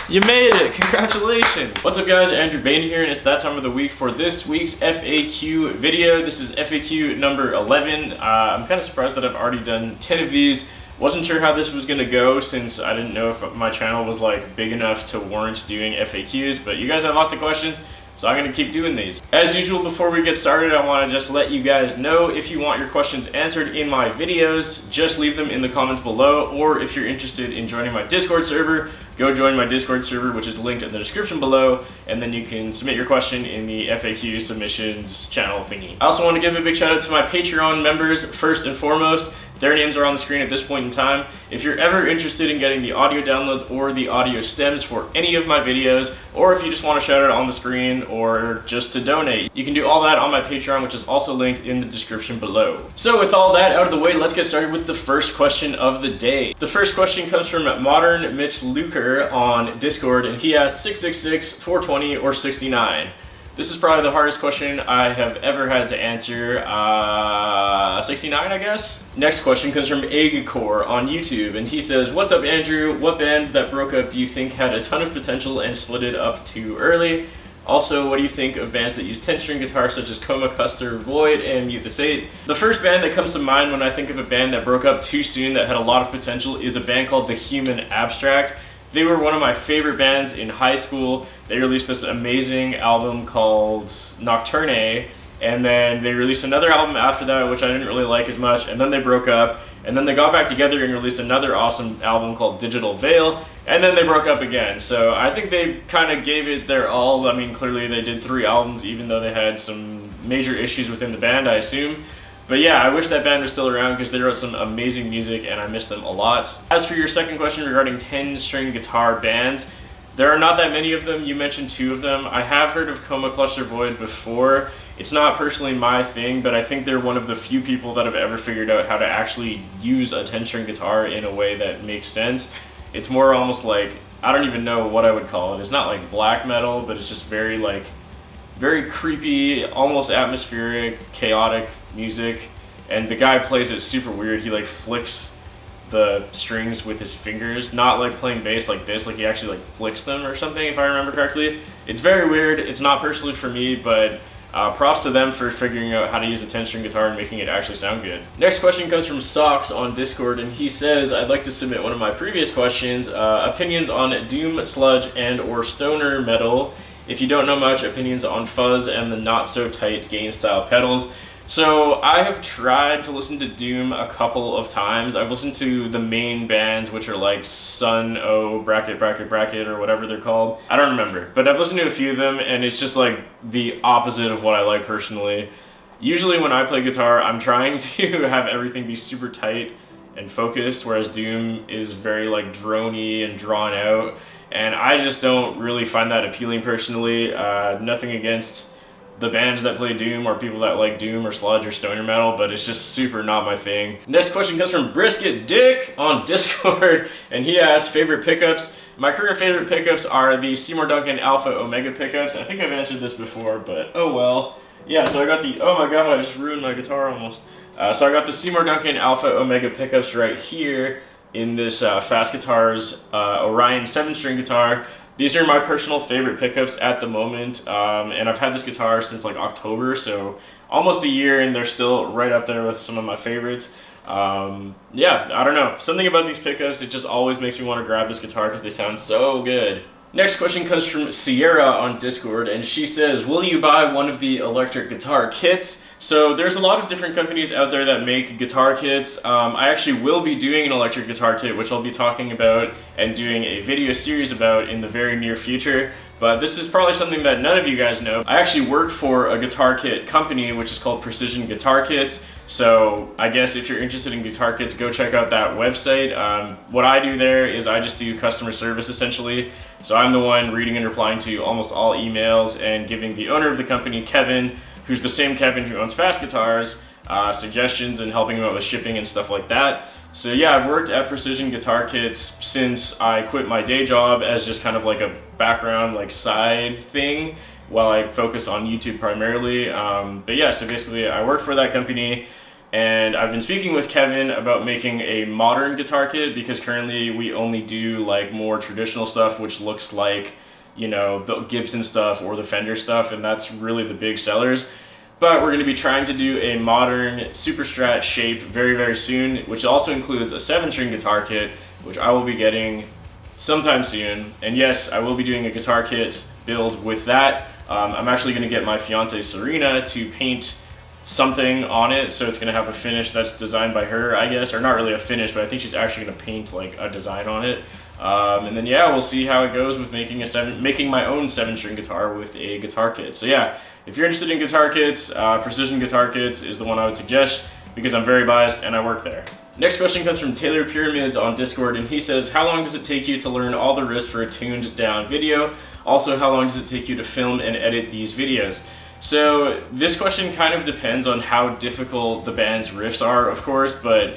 You made it! Congratulations! What's up guys, Andrew Baena here, and it's that time of the week for this week's FAQ video. This is FAQ number 11. I'm kind of surprised that I've already done 10 of these. Wasn't sure how this was going to go since I didn't know if my channel was like big enough to warrant doing FAQs, but you guys have lots of questions, so I'm going to keep doing these. As usual, before we get started, I want to just let you guys know if you want your questions answered in my videos, just leave them in the comments below, or if you're interested in joining my Discord server, go join my Discord server, which is linked in the description below, and then you can submit your question in the FAQ submissions channel thingy. I also want to give a big shout out to my Patreon members, first and foremost. Their names are on the screen at this point in time. If you're ever interested in getting the audio downloads or the audio stems for any of my videos, or if you just want to shout it on the screen or just to donate, you can do all that on my Patreon, which is also linked in the description below. So with all that out of the way, let's get started with the first question of the day. The first question comes from Modern Mitch Luker on Discord, and he asks 666, 420, or 69. This is probably the hardest question I have ever had to answer. 69, I guess? Next question comes from Eggcore on YouTube, and he says, "What's up, Andrew? What band that broke up do you think had a ton of potential and split it up too early? Also, what do you think of bands that use 10-string guitar such as Coma, Custer, Void, and Mute the State?" The first band that comes to mind when I think of a band that broke up too soon that had a lot of potential is a band called The Human Abstract. They were one of my favorite bands in high school. They released this amazing album called Nocturne, and then they released another album after that, which I didn't really like as much, and then they broke up, and then they got back together and released another awesome album called Digital Veil, and then they broke up again. So I think they kind of gave it their all. I mean, clearly they did 3 albums, even though they had some major issues within the band, I assume. But yeah, I wish that band was still around because they wrote some amazing music and I miss them a lot. As for your second question regarding 10-string guitar bands, there are not that many of them. You mentioned 2 of them. I have heard of Coma, Cluster, Void before. It's not personally my thing, but I think they're one of the few people that have ever figured out how to actually use a 10-string guitar in a way that makes sense. It's more almost like, I don't even know what I would call it. It's not like black metal, but it's just very creepy, almost atmospheric, chaotic music, and the guy plays it super weird. He like flicks the strings with his fingers, not like playing bass like this, like he actually like flicks them or something, if I remember correctly. It's very weird. It's not personally for me, but props to them for figuring out how to use a 10-string guitar and making it actually sound good. Next question comes from Socks on Discord, and he says, "I'd like to submit one of my previous questions, opinions on doom, sludge, and or stoner metal. If you don't know much, opinions on fuzz and the not so tight gain style pedals." So I have tried to listen to doom a couple of times. I've listened to the main bands, which are like Sun O bracket or whatever they're called. I don't remember, but I've listened to a few of them, and it's just like the opposite of what I like personally. Usually when I play guitar, I'm trying to have everything be super tight and focused, whereas doom is very like droney and drawn out. And I just don't really find that appealing personally. Nothing against the bands that play doom or people that like doom or sludge or stoner metal, but it's just super not my thing. Next question comes from Brisket Dick on Discord, and he asks, favorite pickups. My current favorite pickups are the Seymour Duncan Alpha Omega pickups. I think I've answered this before, but oh well. Yeah, so I got the, oh my god, I just ruined my guitar almost. So I got the Seymour Duncan Alpha Omega pickups right here in this Fast Guitars Orion 7-string guitar. These are my personal favorite pickups at the moment, and I've had this guitar since like October, so almost a year, and they're still right up there with some of my favorites. Yeah, I don't know. Something about these pickups, it just always makes me want to grab this guitar because they sound so good. Next question comes from Sierra on Discord, and she says, "Will you buy one of the electric guitar kits?" So there's a lot of different companies out there that make guitar kits. I actually will be doing an electric guitar kit, which I'll be talking about and doing a video series about in the very near future. But this is probably something that none of you guys know. I actually work for a guitar kit company, which is called Precision Guitar Kits. So I guess if you're interested in guitar kits, go check out that website. What I do there is I just do customer service essentially. So I'm the one reading and replying to almost all emails and giving the owner of the company, Kevin, who's the same Kevin who owns Fast Guitars, suggestions and helping him out with shipping and stuff like that. So yeah, I've worked at Precision Guitar Kits since I quit my day job as just kind of like a background, like side thing while I focus on YouTube primarily. But yeah, so basically I work for that company, And I've been speaking with Kevin about making a modern guitar kit, because currently we only do like more traditional stuff, which looks like, you know, the Gibson stuff or the Fender stuff, and that's really the big sellers. But we're going to be trying to do a modern Super Strat shape very, very soon, which also includes a 7-string guitar kit, which I will be getting sometime soon. And yes, I will be doing a guitar kit build with that. I'm actually going to get my fiance Serena to paint something on it, so it's going to have a finish that's designed by her, I guess, or not really a finish, but I think she's actually going to paint like a design on it. And then yeah, we'll see how it goes with making my own 7-string guitar with a guitar kit. So yeah, if you're interested in guitar kits, Precision Guitar Kits is the one I would suggest, because I'm very biased and I work there. Next question comes from Taylor Pyramids on Discord, and he says, how long does it take you to learn all the riffs for a tuned down video? Also, how long does it take you to film and edit these videos? So this question kind of depends on how difficult the band's riffs are, of course, but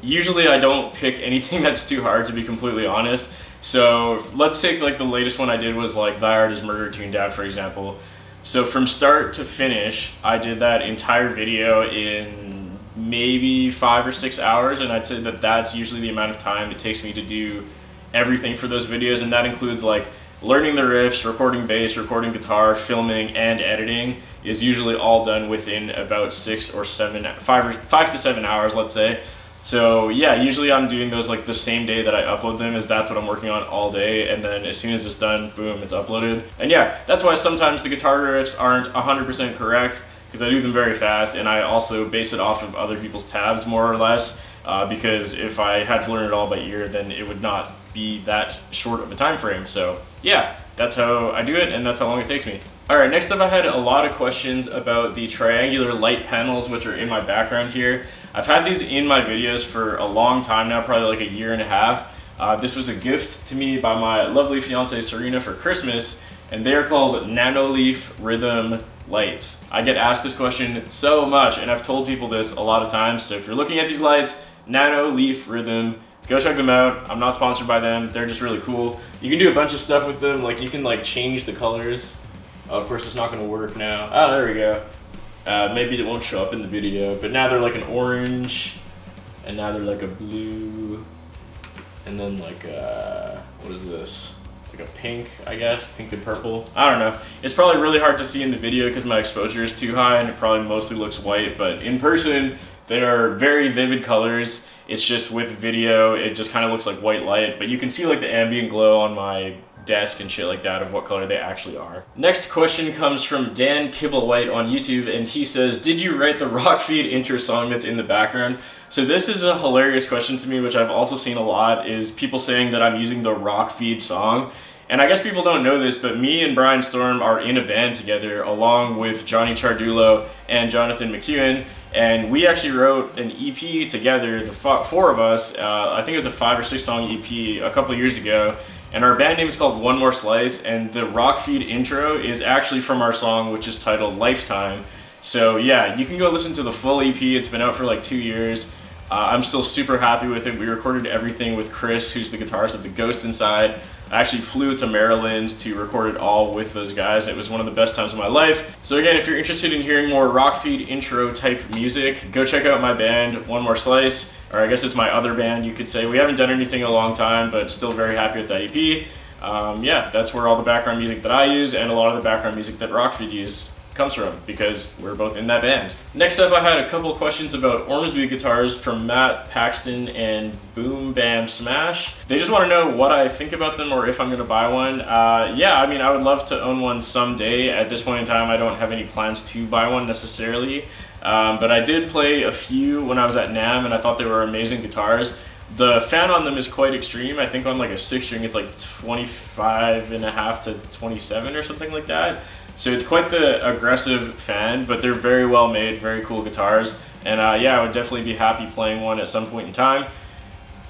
usually I don't pick anything that's too hard, to be completely honest. So let's take like the latest one I did was like Thy Art Is Murder tuned out, for example. So from start to finish, I did that entire video in maybe 5 or 6 hours, and I'd say that that's usually the amount of time it takes me to do everything for those videos, and that includes like learning the riffs, recording bass, recording guitar, filming, and editing is usually all done within about 5 to 7 hours, let's say. So yeah, usually I'm doing those like the same day that I upload them, as that's what I'm working on all day, and then as soon as it's done, boom, it's uploaded. And yeah, that's why sometimes the guitar riffs aren't 100% correct, because I do them very fast, and I also base it off of other people's tabs more or less, because if I had to learn it all by ear, then it would not be that short of a time frame. So yeah, that's how I do it, and that's how long it takes me. Alright, next up I had a lot of questions about the triangular light panels, which are in my background here. I've had these in my videos for a long time now, probably like a year and a half. This was a gift to me by my lovely fiance Serena for Christmas, and they are called Nanoleaf Rhythm lights. I get asked this question so much, and I've told people this a lot of times, so if you're looking at these lights, Nanoleaf Rhythm, go check them out. I'm not sponsored by them, they're just really cool. You can do a bunch of stuff with them, like you can like change the colors. Of course it's not going to work now. Oh, there we go. Maybe it won't show up in the video, but now they're like an orange, and now they're like a blue, and then like what is this? Like a pink, I guess, pink and purple. I don't know. It's probably really hard to see in the video because my exposure is too high and it probably mostly looks white, but in person, they are very vivid colors. It's just with video, it just kind of looks like white light, but you can see like the ambient glow on my desk and shit like that of what color they actually are. Next question comes from Dan Kibblewhite on YouTube, and he says, did you write the Rockfeed intro song that's in the background? So this is a hilarious question to me, which I've also seen a lot, is people saying that I'm using the Rockfeed song. And I guess people don't know this, but me and Brian Storm are in a band together along with Johnny Chardulo and Jonathan McEwen, and we actually wrote an EP together, the 4 of us. I think it was a 5 or 6 song EP a couple years ago. And our band name is called One More Slice, and the Rockfeed intro is actually from our song, which is titled Lifetime. So yeah, you can go listen to the full EP. It's been out for like 2 years. I'm still super happy with it. We recorded everything with Chris, who's the guitarist of the Ghost Inside. I actually flew to Maryland to record it all with those guys. It was one of the best times of my life. So again, if you're interested in hearing more Rockfeed intro type music, go check out my band, One More Slice, or I guess it's my other band, you could say. We haven't done anything in a long time, but still very happy with that EP. Yeah, that's where all the background music that I use and a lot of the background music that Rockfeed use comes from, because we're both in that band. Next up, I had a couple questions about Ormsby guitars from Matt Paxton and Boom Bam Smash. They just want to know what I think about them or if I'm going to buy one. Yeah, I mean, I would love to own one someday. At this point in time, I don't have any plans to buy one necessarily, but I did play a few when I was at NAMM, and I thought they were amazing guitars. The fan on them is quite extreme. I think on like a 6-string, it's like 25.5 to 27 or something like that. So it's quite the aggressive fan, but they're very well made, very cool guitars. And yeah, I would definitely be happy playing one at some point in time.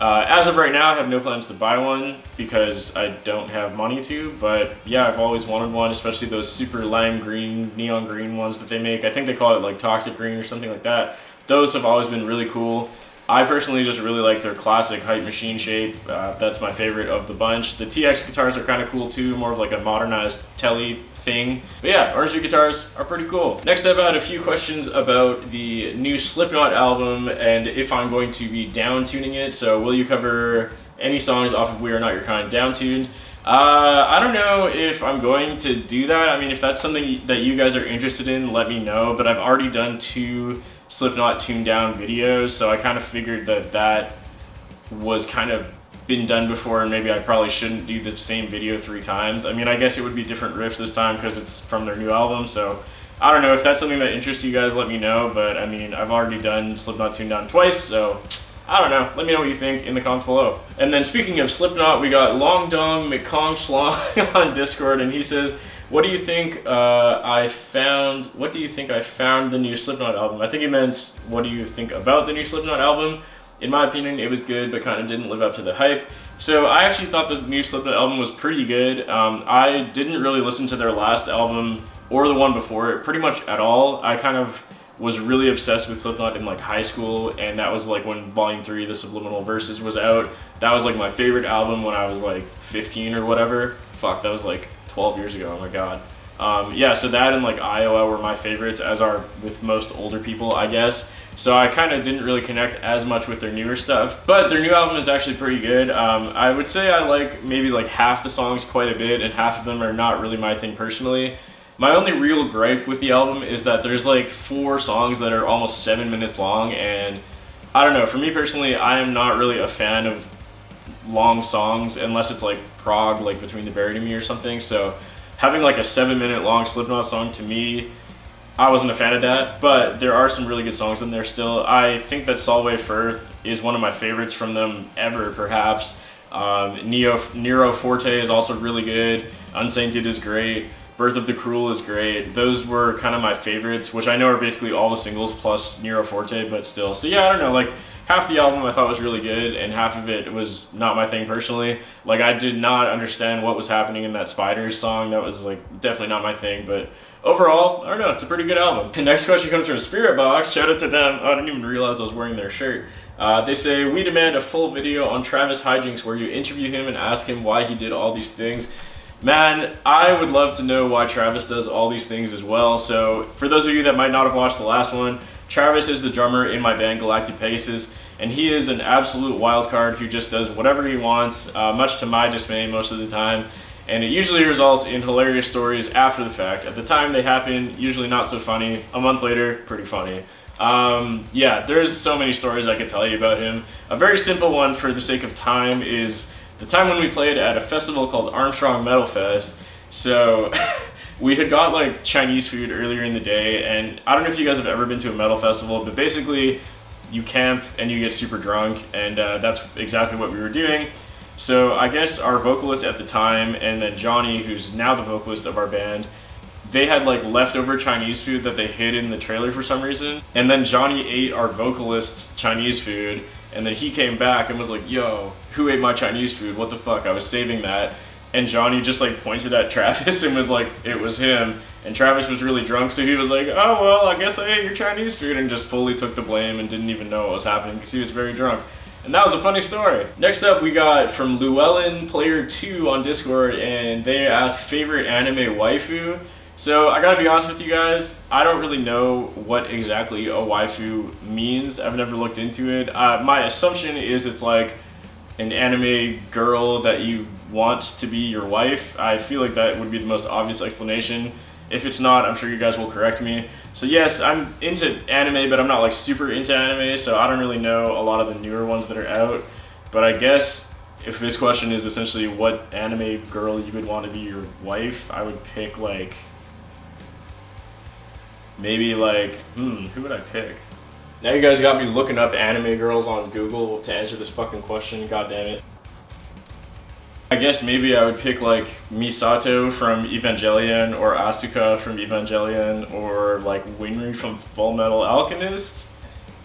As of right now, I have no plans to buy one because I don't have money to, but yeah, I've always wanted one, especially those super lime green, neon green ones that they make. I think they call it like toxic green or something like that. Those have always been really cool. I personally just really like their classic hype machine shape. That's my favorite of the bunch. The TX guitars are kind of cool too, more of like a modernized telly thing. But yeah, Ormsby guitars are pretty cool. Next up, I had a few questions about the new SlipKnot album and if I'm going to be down tuning it. So will you cover any songs off of We Are Not Your Kind down tuned? I don't know if I'm going to do that. I mean, if that's something that you guys are interested in, let me know. But I've already done 2 SlipKnot tuned down videos, so I kind of figured that was kind of been done before, and maybe I probably shouldn't do the same video 3 times. I mean, I guess it would be different riffs this time because it's from their new album, so I don't know. If that's something that interests you guys, let me know. But I mean, I've already done SlipKnot tuned down twice, so I don't know. Let me know what you think in the comments below. And then speaking of SlipKnot, we got Long Dong McCong Schlong on Discord, and he says, what do you think I found the new SlipKnot album? I think he meant, what do you think about the new SlipKnot album? In my opinion, it was good, but kind of didn't live up to the hype. So I actually thought the new SlipKnot album was pretty good. I didn't really listen to their last album or the one before it pretty much at all. I kind of was really obsessed with SlipKnot in like high school, and that was like when Volume 3, The Subliminal Verses, was out. That was like my favorite album when I was like 15 or whatever. Fuck, that was like 12 years ago, oh my god. Yeah, so that and like Iowa were my favorites, as are with most older people, I guess. So I kind of didn't really connect as much with their newer stuff, but their new album is actually pretty good. I would say I like maybe like half the songs quite a bit, and half of them are not really my thing personally. My only real gripe with the album is that there's like 4 songs that are almost 7 minutes long, and I don't know, for me personally, I am not really a fan of long songs unless it's like prog, like Between the Buried and Me or something. So having like a 7-minute long SlipKnot song, to me, I wasn't a fan of that, but there are some really good songs in there still. I think that Solway Firth is one of my favorites from them ever, perhaps. Nero Forte is also really good. Unsainted is great. Birth of the Cruel is great. Those were kind of my favorites, which I know are basically all the singles plus Nero Forte, but still. So yeah, I don't know, like half the album I thought was really good, and half of it was not my thing personally. Like, I did not understand what was happening in that Spiders song. That was like definitely not my thing, but overall, I don't know, it's a pretty good album. The next question comes from Spirit Box. Shout out to them. I didn't even realize I was wearing their shirt. They say, we demand a full video on Travis Hijinks where you interview him and ask him why he did all these things. Man, I would love to know why Travis does all these things as well. So for those of you that might not have watched the last one, Travis is the drummer in my band Galactic Paces, and he is an absolute wild card who just does whatever he wants, much to my dismay most of the time. And it usually results in hilarious stories after the fact. At the time they happen, usually not so funny. A month later, pretty funny. Yeah, there's so many stories I could tell you about him. A very simple one for the sake of time is the time when we played at a festival called Armstrong Metal Fest. So we had got like Chinese food earlier in the day, and I don't know if you guys have ever been to a metal festival, but basically you camp and you get super drunk, and that's exactly what we were doing. So I guess our vocalist at the time, and then Johnny, who's now the vocalist of our band, they had like leftover Chinese food that they hid in the trailer for some reason. And then Johnny ate our vocalist's Chinese food, and then he came back and was like, yo, who ate my Chinese food? What the fuck? I was saving that. And Johnny just like pointed at Travis and was like, it was him. And Travis was really drunk, so he was like, oh, well, I guess I ate your Chinese food, and just fully took the blame and didn't even know what was happening because he was very drunk. And that was a funny story. Next up, we got from Llewellyn Player 2 on Discord, and they asked favorite anime waifu. So I gotta be honest with you guys, I don't really know what exactly a waifu means. I've never looked into it. My assumption is it's like an anime girl that you want to be your wife. I feel like that would be the most obvious explanation. If it's not, I'm sure you guys will correct me. So yes, I'm into anime, but I'm not like super into anime, so I don't really know a lot of the newer ones that are out. But I guess if this question is essentially what anime girl you would want to be your wife, I would pick like, maybe like, who would I pick? Now you guys got me looking up anime girls on Google to answer this fucking question, god damn it. I guess maybe I would pick like Misato from Evangelion, or Asuka from Evangelion, or like Winry from Full Metal Alchemist.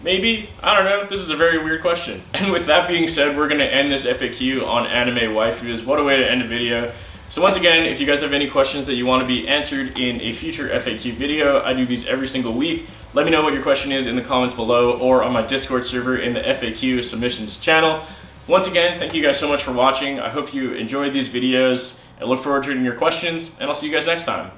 Maybe? I don't know. This is a very weird question. And with that being said, we're going to end this FAQ on anime waifus. What a way to end a video. So once again, if you guys have any questions that you want to be answered in a future FAQ video, I do these every single week. Let me know what your question is in the comments below or on my Discord server in the FAQ submissions channel. Once again, thank you guys so much for watching. I hope you enjoyed these videos. I look forward to reading your questions, and I'll see you guys next time.